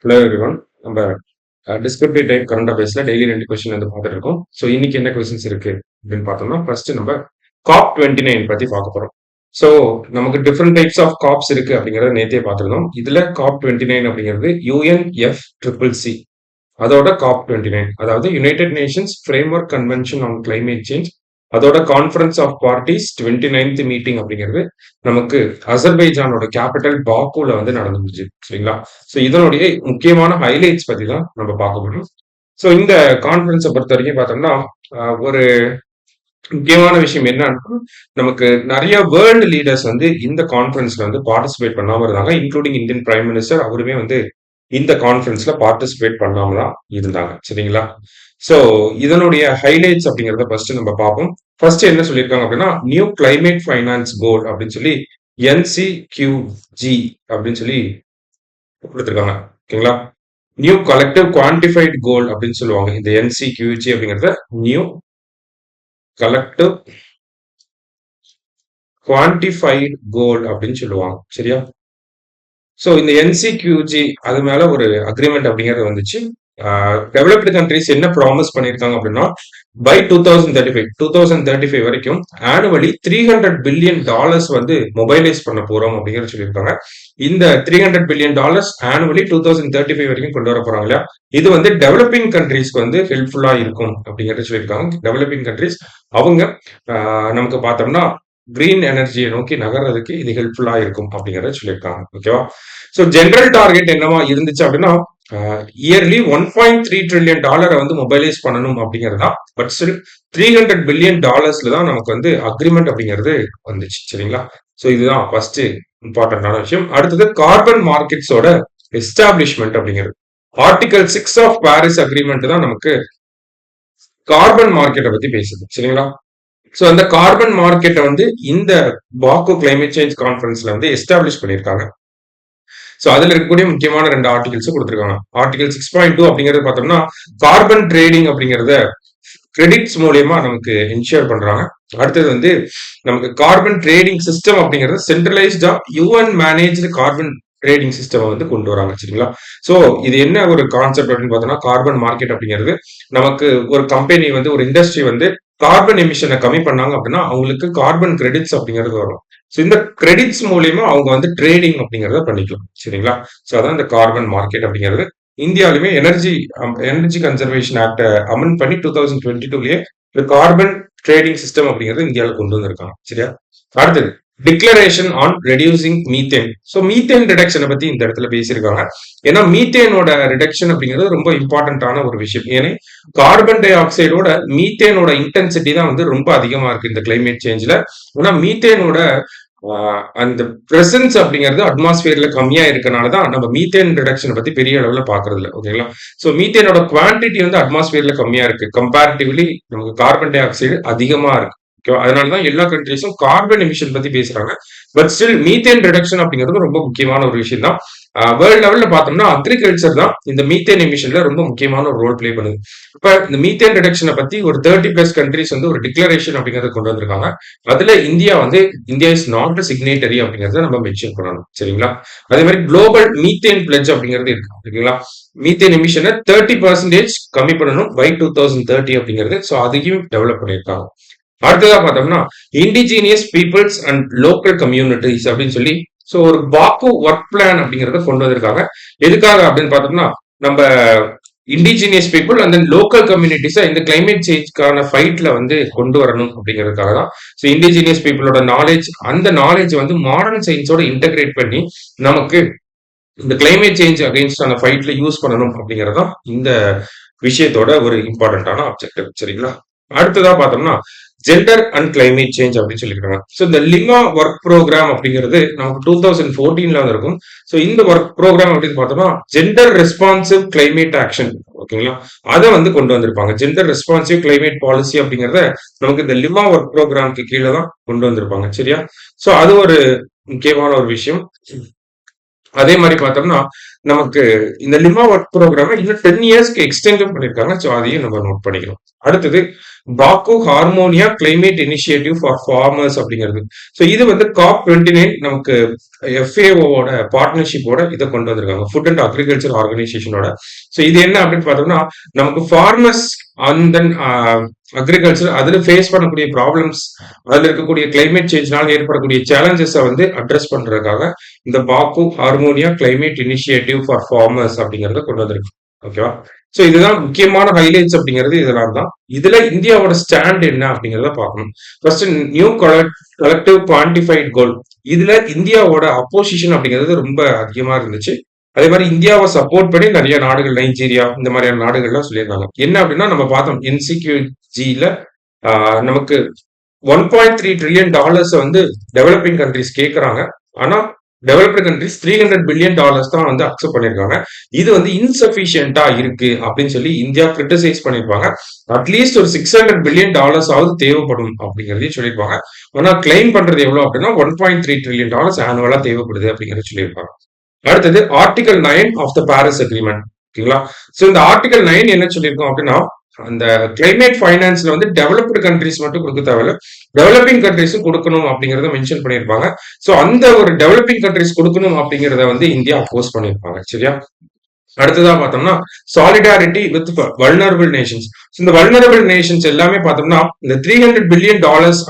Hello everyone. நம்ம descriptive type current அஃபேர்ஸ்ல daily 2 question வந்து பார்த்துட்டு இருக்கோம். ஸோ இன்னைக்கு என்ன கொஸ்டின்ஸ் இருக்கு அப்படின்னு பார்த்தோம்னா, ஃபர்ஸ்ட் நம்ம COP29 பத்தி பார்க்க போறோம். ஸோ நமக்கு டிஃப்ரெண்ட் டைப்ஸ் ஆஃப் காப்ஸ் இருக்கு அப்படிங்கறத நேத்தே பார்த்திருந்தோம். இதுல COP29 அப்படிங்கிறது UNFCCC அதோட COP29, அதாவது United Nations framework convention on climate change, அதோட conference of parties 29th meeting அப்படிங்கிறது நமக்கு அசர்பைஜானோட கேபிட்டல் பாக்குல வந்து நடந்துச்சு. சரிங்களா? ஸோ இதனுடைய முக்கியமான ஹைலைட்ஸ் பத்தி தான் நம்ம பார்க்க போறோம். ஸோ இந்த கான்ஃபரன்ஸை பொறுத்த வரைக்கும் பார்த்தோம்னா, ஒரு முக்கியமான விஷயம் என்னன்னா, நமக்கு நிறைய வேர்ல்டு லீடர்ஸ் வந்து இந்த கான்ஃபரன்ஸ்ல வந்து பார்ட்டிசிபேட் பண்ணாம இருந்தாங்க, இன்க்ளூடிங் இந்தியன் பிரைம் மினிஸ்டர். அவருமே வந்து இந்த கான்ஃபரன்ஸ்ல பார்ட்டிசிபேட் பண்ணாம தான் இருந்தாங்க. சரிங்களா? சோ இதனுடைய ஹைலைட்ஸ் அப்படிங்கறத ஃபர்ஸ்ட் நம்ம பார்ப்போம். ஃபர்ஸ்ட் என்ன சொல்லியிருக்காங்க அப்படின்னா, நியூ கிளைமேட் ஃபைனான்ஸ் போர்டு அப்படின்னு சொல்லி NCQG அப்படின்னு சொல்லி கொடுத்திருக்காங்க. ஓகேங்களா? நியூ கலெக்டிவ் குவான்டிஃபைட் கோல் அப்படின்னு சொல்லுவாங்க. இந்த NCQG அப்படிங்கறத நியூ கலெக்டிவ் குவான்டிஃபைட் கோல் அப்படின்னு சொல்லுவாங்க. சரியா? சோ இந்த NCQG அது மேல ஒரு அக்ரிமெண்ட் அப்படிங்கிறது வந்துச்சு. டெவலப்டு கண்ட்ரிஸ் என்ன ப்ராமிஸ் பண்ணியிருக்காங்க அப்படின்னா, பை 2035 வரைக்கும் ஆனுவலி $300 பில்லியன் வந்து மொபைலைஸ் பண்ண போறோம் அப்படிங்கிறது சொல்லியிருக்காங்க. இந்த $300 பில்லியன் ஆனுவலி 2035 வரைக்கும் கொண்டு வர போறாங்க இல்லையா? இது வந்து டெவலப்பிங் கண்ட்ரீஸ்க்கு வந்து ஹெல்ப்ஃபுல்லா இருக்கும் அப்படிங்கறத சொல்லியிருக்காங்க. டெவலப்பிங் கண்ட்ரிஸ் அவங்க நமக்கு பார்த்தோம்னா கிரீன் எனர்ஜியை நோக்கி நகர்றதுக்கு இது ஹெல்ப்ஃபுல்லா இருக்கும் அப்படிங்கறத சொல்லியிருக்காங்க. ஓகேவா? சோ ஜெனரல் டார்கெட் என்னவா இருந்துச்சு அப்படின்னா, இயர்லி $1.3 ட்ரில்லியன் வந்து மொபைலைஸ் பண்ணணும் அப்படிங்கிறதா. பட் ஸ்டில் $300 பில்லியன் தான் நமக்கு வந்து அக்ரிமெண்ட் அப்படிங்கிறது வந்துச்சு. சரிங்களா? சோ இதுதான் ஃபர்ஸ்ட் இம்பார்ட்டன்டான விஷயம். அடுத்தது கார்பன் மார்க்கெட்ஸோட எஸ்டாப்ளிஷ்மெண்ட் அப்படிங்கிறது. ஆர்டிகல் 6 ஆஃப் பாரிஸ் அக்ரிமெண்ட் தான் நமக்கு கார்பன் மார்க்கெட்டை பத்தி பேசுது. சரிங்களா? சோ அந்த கார்பன் மார்க்கெட்டை வந்து இந்த பாக்கு கிளைமேட் சேஞ்ச் கான்ஃபரன்ஸ்ல வந்து எஸ்டாப்ளிஷ் பண்ணியிருக்காங்க. சோ அதுல இருக்கக்கூடிய முக்கியமான 2 ஆர்டிகல்ஸ் கொடுத்திருக்காங்க. ஆர்டிகல் 6.2 அப்படிங்கறது பார்த்தோம்னா, கார்பன் ட்ரேடிங் அப்படிங்கறத கிரெடிட்ஸ் மூலியமா நமக்கு இன்ஷூர் பண்றாங்க. அடுத்தது வந்து நமக்கு கார்பன் ட்ரேடிங் சிஸ்டம் அப்படிங்கறது சென்ட்ரலைஸ்டா UN managed carbon trading system வந்து கொண்டு வராங்க. சரிங்களா? சோ இது என்ன ஒரு கான்செப்ட் அப்படின்னு பார்த்தோம்னா, கார்பன் மார்க்கெட் அப்படிங்கிறது நமக்கு ஒரு கம்பெனி வந்து ஒரு இண்டஸ்ட்ரி வந்து கார்பன் எமிஷனை கம்மி பண்ணாங்க அப்படின்னா அவங்களுக்கு கார்பன் கிரெடிட்ஸ் அப்படிங்கிறது வரும். சோ இந்த கிரெடிட்ஸ் மூலியமா அவங்க வந்து ட்ரேடிங் அப்படிங்கறத பண்ணிக்கலாம். சரிங்களா? சோ அதான் இந்த கார்பன் மார்க்கெட் அப்படிங்கிறது. இந்தியாலுமே எனர்ஜி கன்சர்வேஷன் ஆக்ட அமெண்ட் பண்ணி 2022லயே இந்த கார்பன் ட்ரேடிங் சிஸ்டம் அப்படிங்கிறது இந்தியாவில் கொண்டு வந்திருக்காங்க. சரியா? அடுத்தது declaration on reducing methane. So methane ரிடக்ஷனை பத்தி இந்த இடத்துல பேசியிருக்காங்க. ஏன்னா மீத்தேனோட ரிடக்ஷன் அப்படிங்கிறது ரொம்ப இம்பார்ட்டன்டான ஒரு விஷயம். ஏன்னா கார்பன் டை ஆக்சைடோட மீத்தேனோட இன்டென்சிட்டி தான் வந்து ரொம்ப அதிகமா இருக்கு இந்த கிளைமேட் சேஞ்ச்ல. ஆனா மீத்தேனோட அந்த பிரசன்ஸ் அப்படிங்கிறது அட்மாஸ்பியர்ல கம்மியா இருக்கனால தான் நம்ம மீத்தேன் ரிடக்ஷனை பத்தி பெரிய அளவுல பாக்குறது இல்லை. ஓகேங்களா? சோ மீத்தேனோட குவான்டிட்டி வந்து அட்மாஸ்பியர்ல கம்மியா இருக்கு. கம்பேரிட்டிவ்லி நமக்கு கார்பன் டை ஆக்சைடு அதிகமா இருக்கு. அதனாலதான் எல்லா கண்ட்ரீஸும் கார்பன் எமிஷன் பத்தி பேசுறாங்க. பட் ஸ்டில் மீத்தேன் ரிடக்ஷன் அப்படிங்கிறது ரொம்ப முக்கியமான ஒரு விஷயம் தான். வேர்ல்ட் லெவல்ல பார்த்தோம்னா அக்ரிகல்ச்சர் தான் இந்த மீத்தேன் எமிஷன்ல ரொம்ப முக்கியமான ஒரு ரோல் பிளே பண்ணுது. இப்ப இந்த மீத்தேன் ரிடக்ஷனை பத்தி ஒரு 30+ கண்ட்ரீஸ் வந்து ஒரு டிக்ளரேஷன் அப்படிங்கறத கொண்டு வந்திருக்காங்க. அதுல இந்தியா இஸ் நாட் சிக்னேட்டரி அப்படிங்கறத நம்ம மென்ஷன் பண்ணணும். சரிங்களா? அதே மாதிரி குளோபல் மீத்தேன் பிளட்ஜ் அப்படிங்கிறது இருக்கு. ஓகேங்களா? மீத்தேன் எமிஷனை 30% கம்மி பண்ணணும் பை 2030 அப்படிங்கிறது. சோ அதையும் டெவலப் பண்ணியிருக்காங்க. அடுத்ததா பார்த்தோம்னா indigenous peoples and local communities அப்படின்னு சொல்லி சோ ஒரு பாக்கு ஒர்க் பிளான் அப்படிங்கறத கொண்டு வந்திருக்காங்க. எதுக்காக அப்படின்னு பார்த்தோம்னா, நம்ம indigenous people and then local கம்யூனிட்டிஸை இந்த கிளைமேட் சேஞ்ச்க்கான ஃபைட்ல வந்து கொண்டு வரணும் அப்படிங்கிறதுக்காக தான். ஸோ இண்டிஜினியஸ் பீப்புளோட நாலேஜ், அந்த நாலேஜ் வந்து மாடர்ன் சயின்ஸோட இன்டகிரேட் பண்ணி நமக்கு இந்த கிளைமேட் சேஞ்ச் அகைன்ஸ்டான ஃபைட்ல யூஸ் பண்ணணும் அப்படிங்கறதான் இந்த விஷயத்தோட ஒரு இம்பார்ட்டன்டான ஆப்ஜெக்டிவ். சரிங்களா? அடுத்ததா பார்த்தோம்னா ஜெண்டர் அண்ட் கிளைமேட் சேஞ்ச் அப்படின்னு சொல்லியிருக்காங்க. ஸோ இந்த லிமா ஒர்க் ப்ரோக்ராம் அப்படிங்கிறது நமக்கு 2014ல இருக்கும். ஸோ இந்த ஒர்க் ப்ரோக்ராம் அப்படின்னு பார்த்தோம்னா ஜெண்டர் ரெஸ்பான்சிவ் கிளைமேட் ஆக்ஷன். ஓகேங்களா? அதை வந்து கொண்டு வந்திருப்பாங்க. ஜெண்டர் ரெஸ்பான்சிவ் கிளைமேட் பாலிசி அப்படிங்கறத நமக்கு இந்த லிமா ஒர்க் ப்ரோக்ராம்க்கு கீழே தான் கொண்டு வந்திருப்பாங்க. சரியா? ஸோ அது ஒரு முக்கியமான ஒரு விஷயம். அதே மாதிரி பார்த்தோம்னா நமக்கு இந்த லிமா ஒர்க் ப்ரோக்ராம் இன்னும் 10 இயர்ஸ்க்கு எக்ஸ்டெண்ட் பண்ணிருக்காங்க. ஸோ அதையும் நம்ம நோட் பண்ணிக்கணும். அடுத்தது பாக்கு Harmonia climate initiative for farmers அப்படிங்கிறது. ஸோ இது வந்து COP29 நமக்கு FAOவோட பார்ட்னர்ஷிப்போட இதை கொண்டு வந்திருக்காங்க, ஃபுட் அண்ட் அக்ரிகல்ச்சர் ஆர்கனைசேஷனோட. ஸோ இது என்ன அப்படின்னு பார்த்தோம்னா, நமக்கு ஃபார்மர்ஸ் அண்ட் தென் அக்ரிகல்ச்சர் அதில் ஃபேஸ் பண்ணக்கூடிய ப்ராப்ளம்ஸ், அதில் இருக்கக்கூடிய கிளைமேட் சேஞ்ச்னால ஏற்படக்கூடிய சேலஞ்சஸை வந்து அட்ரஸ் பண்றதுக்காக இந்த பாக்கு Harmonia climate initiative for farmers அப்படிங்கறத கொண்டு வந்திருக்கு. ஓகேவா? சோ இதுதான் முக்கியமான ஹைலைட்ஸ் அப்படிங்கிறது இதெல்லாம் தான். இதுல இந்தியாவோட ஸ்டாண்ட் என்ன அப்படிங்கறத பார்க்கணும். ஃபர்ஸ்ட் நியூ கலெக்டிவ் குவான்டிஃபைட் கோல். இதுல இந்தியாவோட அப்போசிஷன் அப்படிங்கிறது ரொம்ப அதிகமா இருந்துச்சு. அதே மாதிரி இந்தியாவை சப்போர்ட் பண்ணி நிறைய நாடுகள், நைஜீரியா இந்த மாதிரியான நாடுகள்லாம் சொல்லியிருந்தாங்க. என்ன அப்படின்னா நம்ம பார்த்தோம் NCQG-ல நமக்கு $1.3 trillion வந்து டெவலப்பிங் கண்ட்ரிஸ் கேட்கறாங்க. ஆனா டெவலப்டு கண்ட்ரிஸ் $300 பில்லியன் தான் வந்து அக்செப்ட் பண்ணிருக்காங்க. இது வந்து இன்சபிஷியன்டா இருக்கு அப்படின்னு சொல்லி இந்தியா கிரிட்டிசைஸ் பண்ணிருப்பாங்க. அட்லீஸ்ட் ஒரு $600 பில்லியன் ஆவது தேவைப்படும் அப்படிங்கறதையும் சொல்லியிருப்பாங்க. ஆனா கிளைம் பண்றது எவ்வளவு அப்படின்னா $1.3 trillion ஆனுவலா தேவைப்படுது அப்படிங்கறத சொல்லியிருப்பாங்க. அடுத்தது article 9 of the Paris agreement. ஓகேங்களா? சோ இந்த ஆர்டிகல் 9 என்ன சொல்லியிருக்கோம் அப்படின்னா, அந்த கிளைமேட் ஃபைனான்ஸ்ல வந்து டெவலப்டு கண்ட்ரிஸ் மட்டும் கொடுக்க தேவையில்ல, டெவலப்பிங் கண்ட்ரிஸும் கொடுக்கணும் அப்படிங்கறத மென்ஷன் பண்ணியிருப்பாங்க. சோ அந்த ஒரு டெவலப்பிங் கண்ட்ரிஸ் கொடுக்கணும் அப்படிங்கறத வந்து இந்தியா அப்போஸ் பண்ணியிருப்பாங்க. சரியா? அடுத்ததா பார்த்தோம்னா சாலிடாரிட்டி வித் வல்னரபிள் நேஷன்ஸ். இந்த வல்னரபிள் நேஷன்ஸ் எல்லாமே பார்த்தோம்னா இந்த $300 பில்லியன்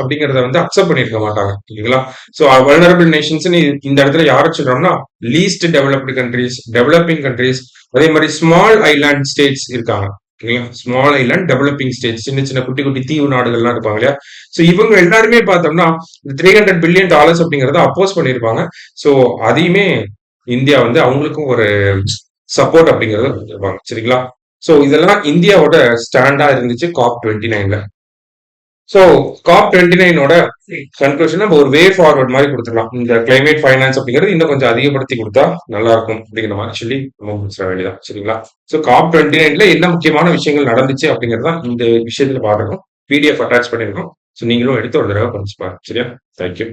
அப்படிங்கறத வந்து அக்செப்ட் பண்ணிருக்க மாட்டாங்க. இல்லைங்களா? சோ வல்னரபிள் நேஷன்ஸ் இந்த இடத்துல யாரை சொல்றோம்னா least developed countries, developing countries, அதே மாதிரி ஸ்மால் ஐலாண்ட் ஸ்டேட்ஸ் இருக்காங்க. ஓகேங்களா? ஸ்மால் ஐலாண்ட் டெவலப்பிங் ஸ்டேட்ஸ், சின்ன சின்ன குட்டி குட்டி தீவு நாடுகள்லாம் இருப்பாங்க இல்லையா? சோ இவங்க எல்லாருமே பார்த்தோம்னா இந்த $300 பில்லியன் அப்படிங்கறத அப்போஸ் பண்ணிருப்பாங்க. சோ அதையுமே இந்தியா வந்து அவங்களுக்கும் ஒரு சப்போர்ட் அப்படிங்கறத கொடுத்திருப்பாங்க. சரிங்களா? சோ இதெல்லாம் இந்தியாவோட ஸ்டாண்டா இருந்துச்சு COP29ல. சோ COP29ஓட கன்க்ளூஷன் நம்ம ஒரு வே ஃபார்வர்ட் மாதிரி கொடுத்துடலாம். இந்த கிளைமேட் ஃபைனான்ஸ் அப்படிங்கிறது இன்னும் கொஞ்சம் அதிகப்படுத்தி கொடுத்தா நல்லா இருக்கும் அப்படிங்கிற மாதிரி சொல்லி நம்ம முடிச்சிட வேண்டியதான். சரிங்களா? சோ COP29ல என்ன முக்கியமான விஷயங்கள் நடந்துச்சு அப்படிங்கிறது தான் இந்த விஷயத்துல பாருங்க. PDF அட்டாச் பண்ணிருக்கோம். சோ நீங்களும் எடுத்து ஒரு தடவை படிச்சு பாருங்க. சரியா? தேங்க்யூ.